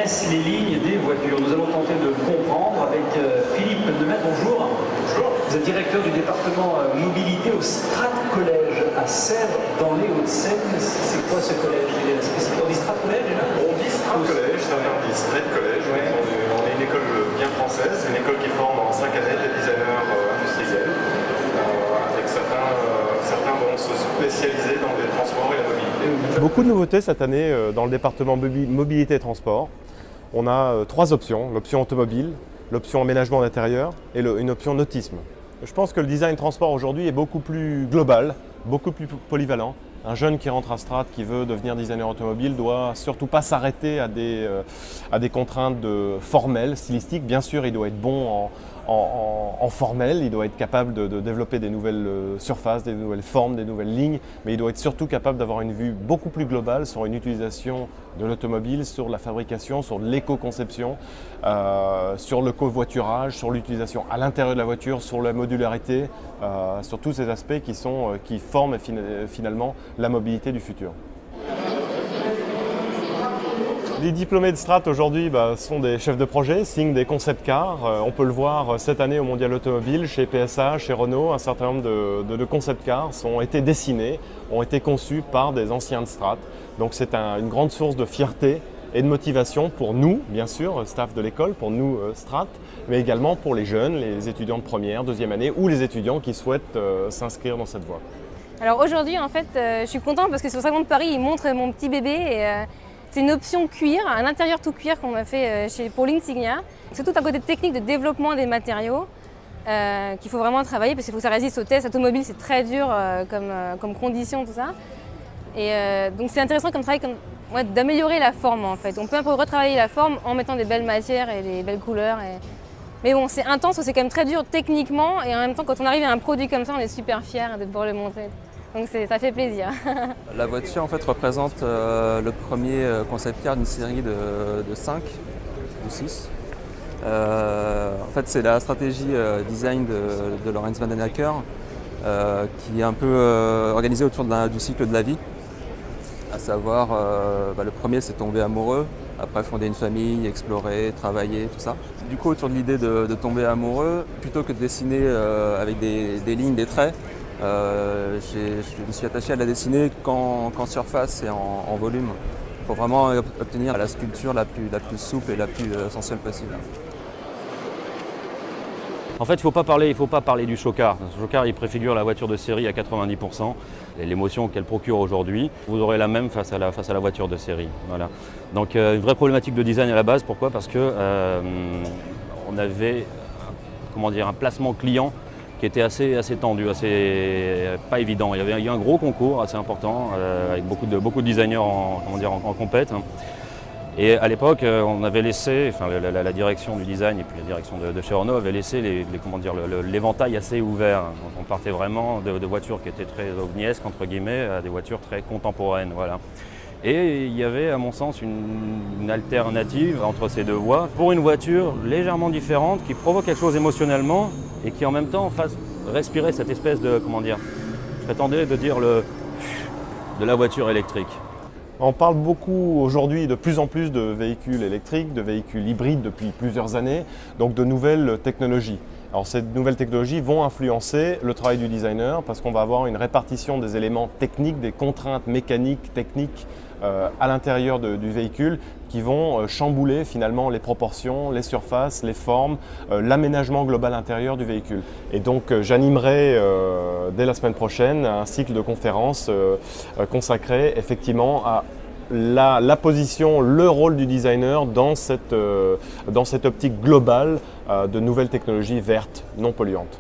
connaissent les lignes des voitures. Nous allons tenter de comprendre avec Philippe Demet. Bonjour. Bonjour. Vous êtes directeur du département mobilité au Strat Collège à Sèvres dans les Hauts-de-Seine. C'est quoi ce collège? On dit Strat Collège là? On dit Strat Collège, certains disent Strat Collège. Ouais. On est une école bien française, une école qui forme en 5 années des designers industriels. Avec certains vont se spécialiser dans les transports et la mobilité. Beaucoup de nouveautés cette année dans le département mobilité et transport. On a 3 options, l'option automobile, l'option aménagement d'intérieur et une option nautisme. Je pense que le design transport aujourd'hui est beaucoup plus global, beaucoup plus polyvalent. Un jeune qui rentre à Strat, qui veut devenir designer automobile, doit surtout pas s'arrêter à des contraintes formelles, stylistiques. Bien sûr, il doit être bon en formel, il doit être capable de développer des nouvelles surfaces, des nouvelles formes, des nouvelles lignes, mais il doit être surtout capable d'avoir une vue beaucoup plus globale sur une utilisation de l'automobile, sur la fabrication, sur l'éco-conception, sur le covoiturage, sur l'utilisation à l'intérieur de la voiture, sur la modularité, sur tous ces aspects qui forment finalement la mobilité du futur. Les diplômés de Strat aujourd'hui sont des chefs de projet, signent des concept cars. On peut le voir cette année au Mondial Automobile, chez PSA, chez Renault. Un certain nombre de concept cars ont été dessinés, ont été conçus par des anciens de Strat. Donc c'est une grande source de fierté et de motivation pour nous, bien sûr, staff de l'école, pour nous Strat, mais également pour les jeunes, les étudiants de première, deuxième année ou les étudiants qui souhaitent s'inscrire dans cette voie. Alors aujourd'hui, en fait, je suis contente parce que sur Salon de Paris, ils montrent mon petit bébé. Et, c'est une option cuir, un intérieur tout cuir qu'on a fait pour l'Insignia. C'est tout un côté technique de développement des matériaux qu'il faut vraiment travailler parce qu'il faut que ça résiste aux tests automobiles, c'est très dur comme condition, tout ça. Et donc c'est intéressant comme travail d'améliorer la forme en fait. On peut un peu retravailler la forme en mettant des belles matières et des belles couleurs. Mais bon, c'est intense, c'est quand même très dur techniquement et en même temps quand on arrive à un produit comme ça, on est super fiers de pouvoir le montrer. Donc ça fait plaisir. La voiture en fait représente le premier concept car d'une série de 5 ou 6. En fait c'est la stratégie design de Lorenz van den Acker qui est un peu organisée autour du cycle de la vie. À savoir, le premier c'est tomber amoureux, après fonder une famille, explorer, travailler, tout ça. Du coup autour de l'idée de tomber amoureux, plutôt que de dessiner avec des lignes, des traits, je me suis attaché à la dessiner qu'en surface et en volume pour vraiment obtenir la sculpture la plus souple et la plus sensuelle possible. En fait, il ne faut pas parler du show-car. Le show-car, il préfigure la voiture de série à 90%. Et l'émotion qu'elle procure aujourd'hui, vous aurez la même face à la voiture de série. Voilà. Donc, une vraie problématique de design à la base. Pourquoi? Parce que on avait un placement client qui était assez tendu, pas évident. Il y avait eu un gros concours assez important avec beaucoup de designers en compète. Et à l'époque, on avait laissé, la direction du design et puis la direction de chez Renault avait laissé l'éventail assez ouvert. Donc on partait vraiment de voitures qui étaient très ovniesques, entre guillemets, à des voitures très contemporaines. Voilà. Et il y avait, à mon sens, une alternative entre ces deux voies pour une voiture légèrement différente qui provoque quelque chose émotionnellement et qui en même temps fasse respirer cette espèce de, je prétendais de dire de la voiture électrique. On parle beaucoup aujourd'hui de plus en plus de véhicules électriques, de véhicules hybrides depuis plusieurs années, donc de nouvelles technologies. Alors ces nouvelles technologies vont influencer le travail du designer parce qu'on va avoir une répartition des éléments techniques, des contraintes mécaniques, techniques à l'intérieur du véhicule qui vont chambouler finalement les proportions, les surfaces, les formes, l'aménagement global intérieur du véhicule. Et donc j'animerai dès la semaine prochaine un cycle de conférences consacré effectivement à la position, le rôle du designer dans cette optique globale de nouvelles technologies vertes, non polluantes.